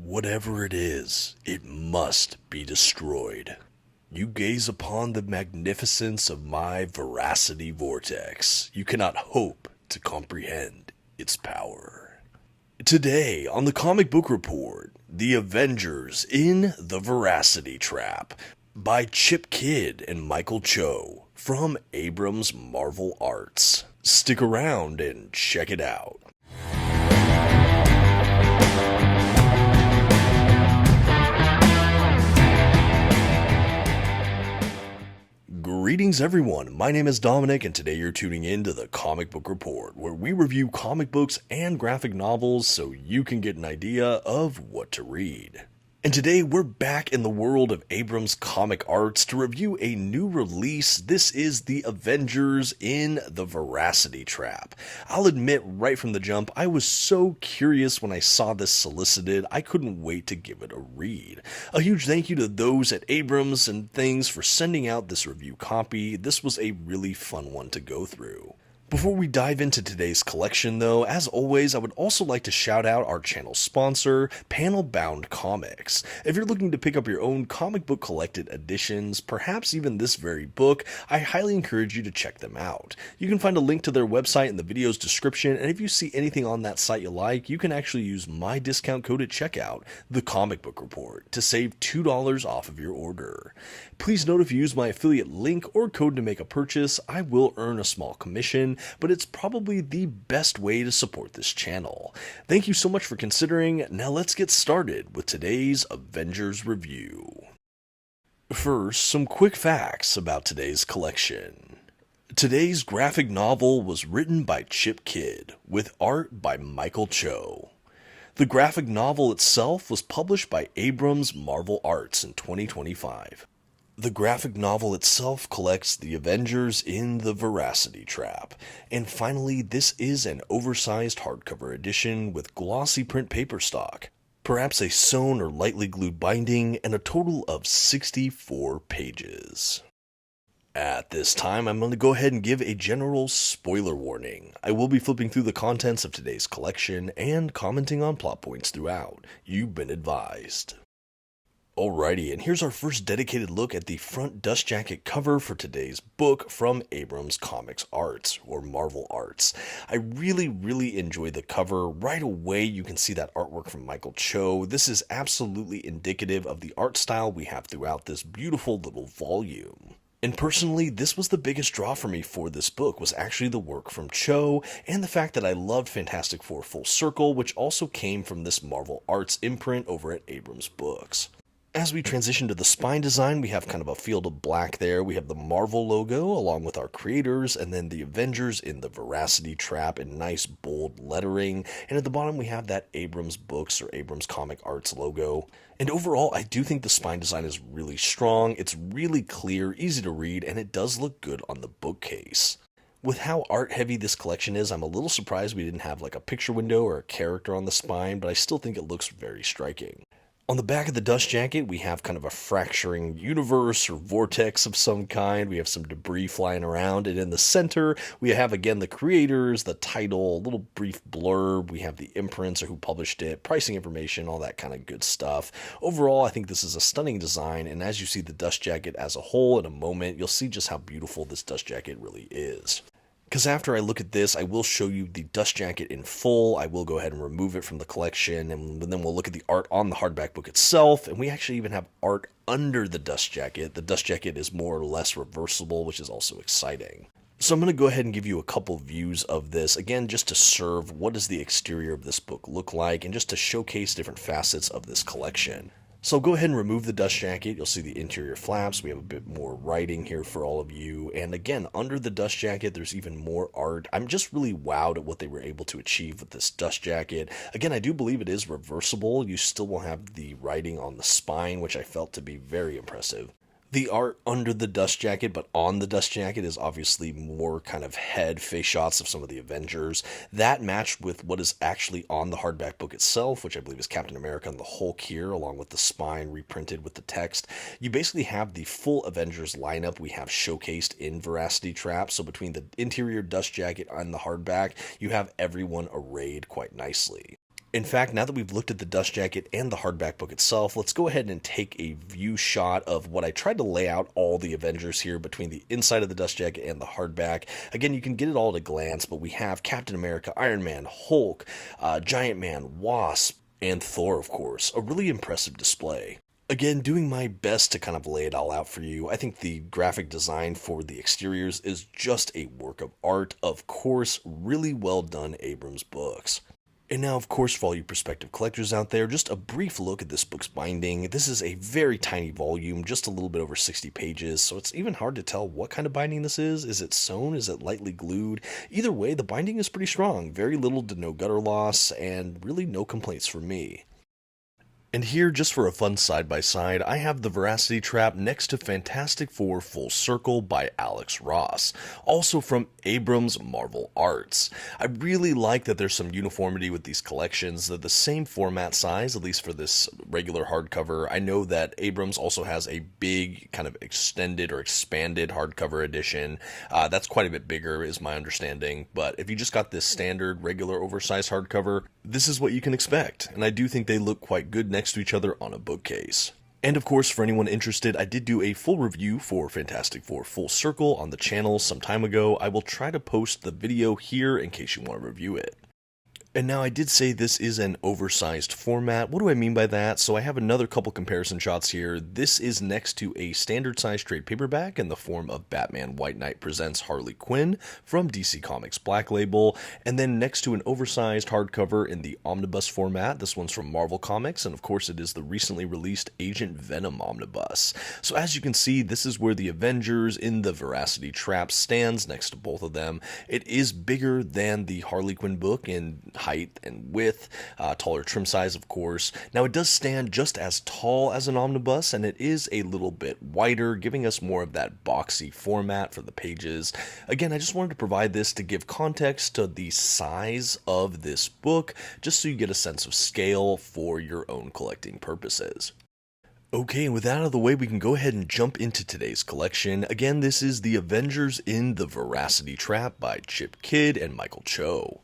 Whatever it is, it must be destroyed. You gaze upon the magnificence of my Veracity vortex. You cannot hope to comprehend its power. Today on the Comic Book Report, The Avengers in the Veracity Trap by Chip Kidd and Michael Cho from Abrams Marvel Arts. Stick around and check it out. Greetings everyone, my name is Dominic and today you're tuning in to the Comic Book Report, where we review comic books and graphic novels so you can get an idea of what to read. And today we're back in the world of Abrams Comicarts to review a new release. This is The Avengers in the Veracity Trap. I'll admit right from the jump, I was so curious when I saw this solicited, I couldn't wait to give it a read. A huge thank you to those at Abrams and things for sending out this review copy. This was a really fun one to go through. Before we dive into today's collection though, as always, I would also like to shout out our channel sponsor, Panel Bound Comics. If you're looking to pick up your own comic book collected editions, perhaps even this very book, I highly encourage you to check them out. You can find a link to their website in the video's description, and if you see anything on that site you like, you can actually use my discount code at checkout, TheComicBookReport, to save $2 off of your order. Please note if you use my affiliate link or code to make a purchase, I will earn a small commission, but it's probably the best way to support this channel. Thank you so much for considering. Now let's get started with today's Avengers review. First, some quick facts about today's collection. Today's graphic novel was written by Chip Kidd, with art by Michael Cho. The graphic novel itself was published by Abrams Marvel Arts in 2025. The graphic novel itself collects the Avengers in the Veracity Trap. And finally, this is an oversized hardcover edition with glossy print paper stock, perhaps a sewn or lightly glued binding, and a total of 64 pages. At this time, I'm going to go ahead and give a general spoiler warning. I will be flipping through the contents of today's collection and commenting on plot points throughout. You've been advised. Alrighty, and here's our first dedicated look at the front dust jacket cover for today's book from Abrams Comics Arts, or Marvel Arts. I really enjoy the cover. Right away you can see that artwork from Michael Cho. This is absolutely indicative of the art style we have throughout this beautiful little volume. And personally, this was the biggest draw for me for this book, was actually the work from Cho, and the fact that I loved Fantastic Four Full Circle, which also came from this Marvel Arts imprint over at Abrams Books. As we transition to the spine design, we have kind of a field of black there. We have the Marvel logo along with our creators, and then the Avengers in the Veracity Trap in nice bold lettering. And at the bottom we have that Abrams Books or Abrams Comic Arts logo. And overall, I do think the spine design is really strong. It's really clear, easy to read, and it does look good on the bookcase. With how art heavy this collection is, I'm a little surprised we didn't have like a picture window or a character on the spine, but I still think it looks very striking. On the back of the dust jacket, we have kind of a fracturing universe or vortex of some kind. We have some debris flying around, and in the center, we have again the creators, the title, a little brief blurb. We have the imprints or who published it, pricing information, all that kind of good stuff. Overall, I think this is a stunning design, and as you see the dust jacket as a whole in a moment, you'll see just how beautiful this dust jacket really is. Because after I look at this, I will show you the dust jacket in full. I will go ahead and remove it from the collection, and then we'll look at the art on the hardback book itself, and we actually even have art under the dust jacket. The dust jacket is more or less reversible, which is also exciting. So I'm going to go ahead and give you a couple views of this, again, just to serve what does the exterior of this book look like, and just to showcase different facets of this collection. So go ahead and remove the dust jacket. You'll see the interior flaps. We have a bit more writing here for all of you. And again, under the dust jacket, there's even more art. I'm just really wowed at what they were able to achieve with this dust jacket. Again, I do believe it is reversible. You still will have the writing on the spine, which I felt to be very impressive. The art under the dust jacket, but on the dust jacket, is obviously more kind of head face shots of some of the Avengers. That matched with what is actually on the hardback book itself, which I believe is Captain America and the Hulk here, along with the spine reprinted with the text. You basically have the full Avengers lineup we have showcased in Veracity Trap. So between the interior dust jacket and the hardback, you have everyone arrayed quite nicely. In fact, now that we've looked at the dust jacket and the hardback book itself, let's go ahead and take a view shot of what I tried to lay out all the Avengers here between the inside of the dust jacket and the hardback. Again, you can get it all at a glance, but we have Captain America, Iron Man, Hulk, Giant Man, Wasp, and Thor, of course. A really impressive display. Again, doing my best to kind of lay it all out for you. I think the graphic design for the exteriors is just a work of art. Of course, really well done Abrams books. And now, of course, for all you prospective collectors out there, just a brief look at this book's binding. This is a very tiny volume, just a little bit over 60 pages, so it's even hard to tell what kind of binding this is. Is it sewn? Is it lightly glued? Either way, the binding is pretty strong. Very little to no gutter loss, and really no complaints from me. And here, just for a fun side-by-side, I have the Veracity Trap next to Fantastic Four Full Circle by Alex Ross, also from Abrams Marvel Arts. I really like that there's some uniformity with these collections. They're the same format size, at least for this regular hardcover. I know that Abrams also has a big kind of extended or expanded hardcover edition. That's quite a bit bigger is my understanding, but if you just got this standard regular oversized hardcover, this is what you can expect, and I do think they look quite good next to each other on a bookcase. And of course, for anyone interested, I did do a full review for Fantastic Four Full Circle on the channel some time ago. I will try to post the video here in case you want to review it. And now I did say this is an oversized format. What do I mean by that? So I have another couple comparison shots here. This is next to a standard size trade paperback in the form of Batman White Knight Presents Harley Quinn from DC Comics Black Label. And then next to an oversized hardcover in the omnibus format. This one's from Marvel Comics, and of course it is the recently released Agent Venom omnibus. So as you can see, this is where the Avengers in the Veracity Trap stands next to both of them. It is bigger than the Harley Quinn book in height and width, taller trim size, of course. Now, it does stand just as tall as an omnibus, and it is a little bit wider, giving us more of that boxy format for the pages. Again, I just wanted to provide this to give context to the size of this book, just so you get a sense of scale for your own collecting purposes. Okay, and with that out of the way, we can go ahead and jump into today's collection. Again, this is The Avengers in the Veracity Trap by Chip Kidd and Michael Cho.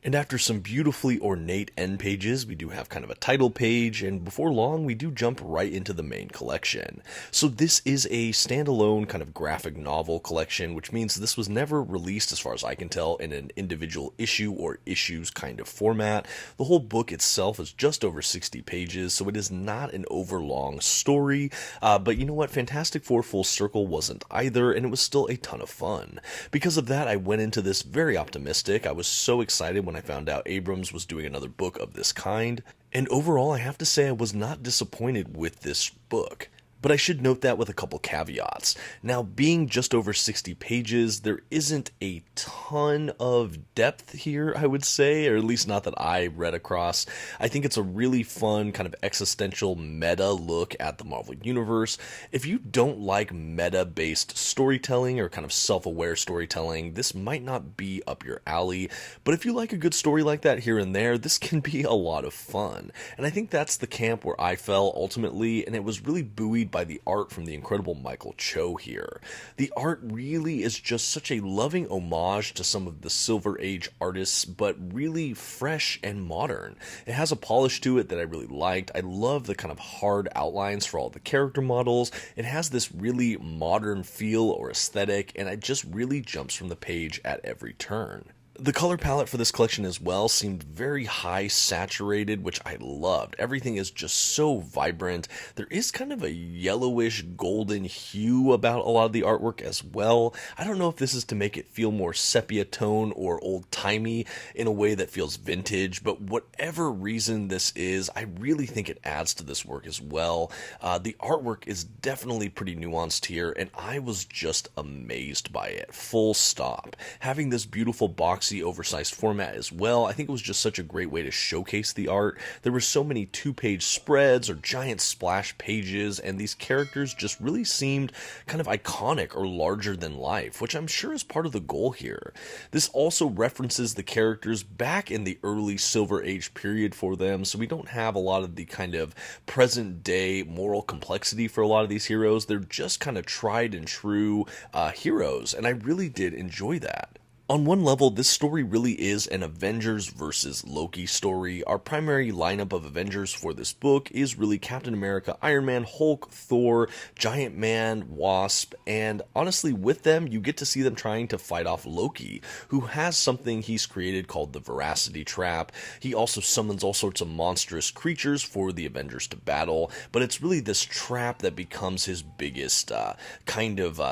And after some beautifully ornate end pages, we do have kind of a title page, and before long, we do jump right into the main collection. So this is a standalone kind of graphic novel collection, which means this was never released, as far as I can tell, in an individual issue or issues kind of format. The whole book itself is just over 60 pages, so it is not an overlong story, but you know what? Fantastic Four Full Circle wasn't either, and it was still a ton of fun. Because of that, I went into this very optimistic. I was so excited when I found out Abrams was doing another book of this kind, and overall I have to say I was not disappointed with this book. But I should note that with a couple caveats. Now, being just over 60 pages, there isn't a ton of depth here, I would say, or at least not that I read across. I think it's a really fun kind of existential meta look at the Marvel Universe. If you don't like meta-based storytelling or kind of self-aware storytelling, this might not be up your alley. But if you like a good story like that here and there, this can be a lot of fun. And I think that's the camp where I fell ultimately, and it was really buoyed by the art from the incredible Michael Cho here. The art really is just such a loving homage to some of the Silver Age artists, but really fresh and modern. It has a polish to it that I really liked. I love the kind of hard outlines for all the character models. It has this really modern feel or aesthetic, and it just really jumps from the page at every turn. The color palette for this collection as well seemed very high saturated, which I loved. Everything is just so vibrant. There is kind of a yellowish golden hue about a lot of the artwork as well. I don't know if this is to make it feel more sepia tone or old-timey in a way that feels vintage, but whatever reason this is, I really think it adds to this work as well. The artwork is definitely pretty nuanced here, and I was just amazed by it. Full stop. Having this beautiful box oversized format as well, I think it was just such a great way to showcase the art. There were so many two-page spreads or giant splash pages, and these characters just really seemed kind of iconic or larger than life, which I'm sure is part of the goal here. This also references the characters back in the early Silver Age period for them, so we don't have a lot of the kind of present-day moral complexity for a lot of these heroes. They're just kind of tried and true heroes, and I really did enjoy that. On one level, this story really is an Avengers versus Loki story. Our primary lineup of Avengers for this book is really Captain America, Iron Man, Hulk, Thor, Giant Man, Wasp, and honestly, with them, you get to see them trying to fight off Loki, who has something he's created called the Veracity trap. He also summons all sorts of monstrous creatures for the Avengers to battle, but it's really this trap that becomes his biggest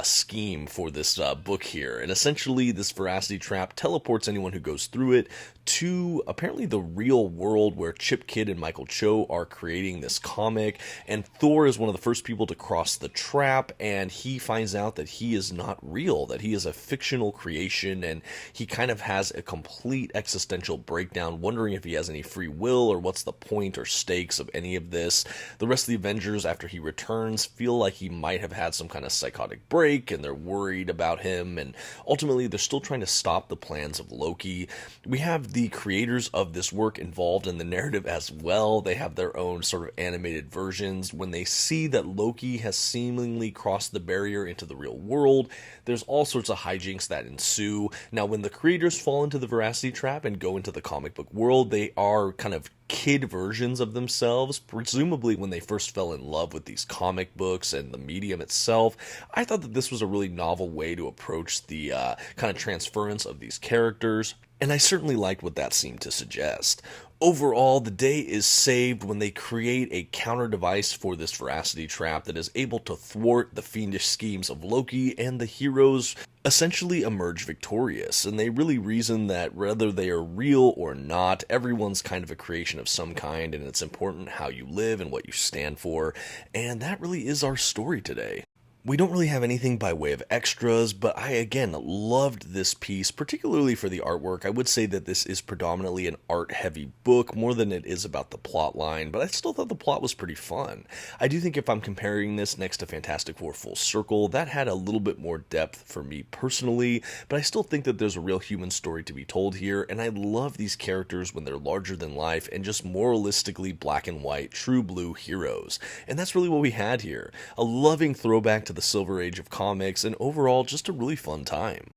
scheme for this book here. And essentially, this Veracity trap teleports anyone who goes through it to apparently the real world where Chip Kidd and Michael Cho are creating this comic, and Thor is one of the first people to cross the trap, and he finds out that he is not real, that he is a fictional creation, and he kind of has a complete existential breakdown, wondering if he has any free will or what's the point or stakes of any of this. The rest of the Avengers, after he returns, feel like he might have had some kind of psychotic break, and they're worried about him, and ultimately they're still trying to stop the plans of Loki. We have the creators of this work involved in the narrative as well. They have their own sort of animated versions. When they see that Loki has seemingly crossed the barrier into the real world, there's all sorts of hijinks that ensue. Now, when the creators fall into the Veracity trap and go into the comic book world, they are kind of kid versions of themselves, presumably when they first fell in love with these comic books and the medium itself. I thought that this was a really novel way to approach the kind of transference of these characters, and I certainly liked what that seemed to suggest. Overall, the day is saved when they create a counter device for this Veracity trap that is able to thwart the fiendish schemes of Loki, and the heroes essentially emerge victorious. And they really reason that whether they are real or not, everyone's kind of a creation of some kind, and it's important how you live and what you stand for. And that really is our story today. We don't really have anything by way of extras, but I again loved this piece, particularly for the artwork. I would say that this is predominantly an art-heavy book, more than it is about the plot line, but I still thought the plot was pretty fun. I do think if I'm comparing this next to Fantastic Four Full Circle, that had a little bit more depth for me personally, but I still think that there's a real human story to be told here, and I love these characters when they're larger than life and just moralistically black and white, true blue heroes. And that's really what we had here. A loving throwback to the Silver Age of comics, and overall just a really fun time.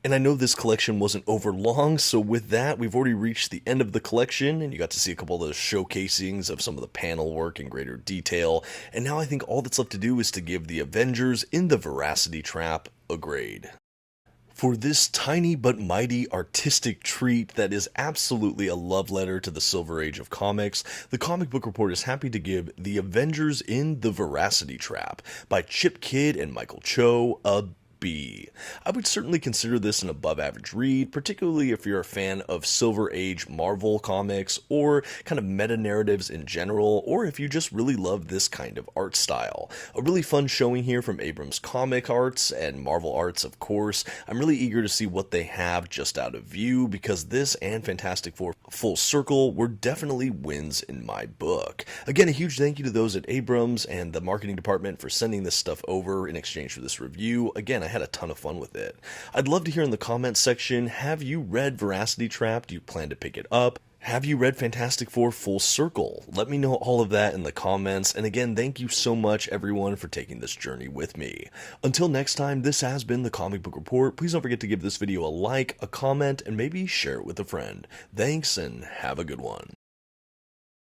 And I know this collection wasn't over long, so with that, we've already reached the end of the collection, and you got to see a couple of the showcasings of some of the panel work in greater detail, and now I think all that's left to do is to give the Avengers in the Veracity trap a grade. For this tiny but mighty artistic treat that is absolutely a love letter to the Silver Age of comics, the Comic Book Report is happy to give The Avengers in the Veracity Trap by Chip Kidd and Michael Cho a B. I would certainly consider this an above average read, particularly if you're a fan of Silver Age Marvel comics or kind of meta narratives in general, or if you just really love this kind of art style. A really fun showing here from Abrams Comicarts and Marvel Arts, of course. I'm really eager to see what they have just out of view, because this and Fantastic Four Full Circle were definitely wins in my book. Again, a huge thank you to those at Abrams and the marketing department for sending this stuff over in exchange for this review. Again, I had a ton of fun with it. I'd love to hear in the comments section, have you read Veracity Trap? Do you plan to pick it up? Have you read Fantastic Four Full Circle? Let me know all of that in the comments, and again, thank you so much everyone for taking this journey with me. Until next time, this has been the Comic Book Report. Please don't forget to give this video a like, a comment, and maybe share it with a friend. Thanks, and have a good one.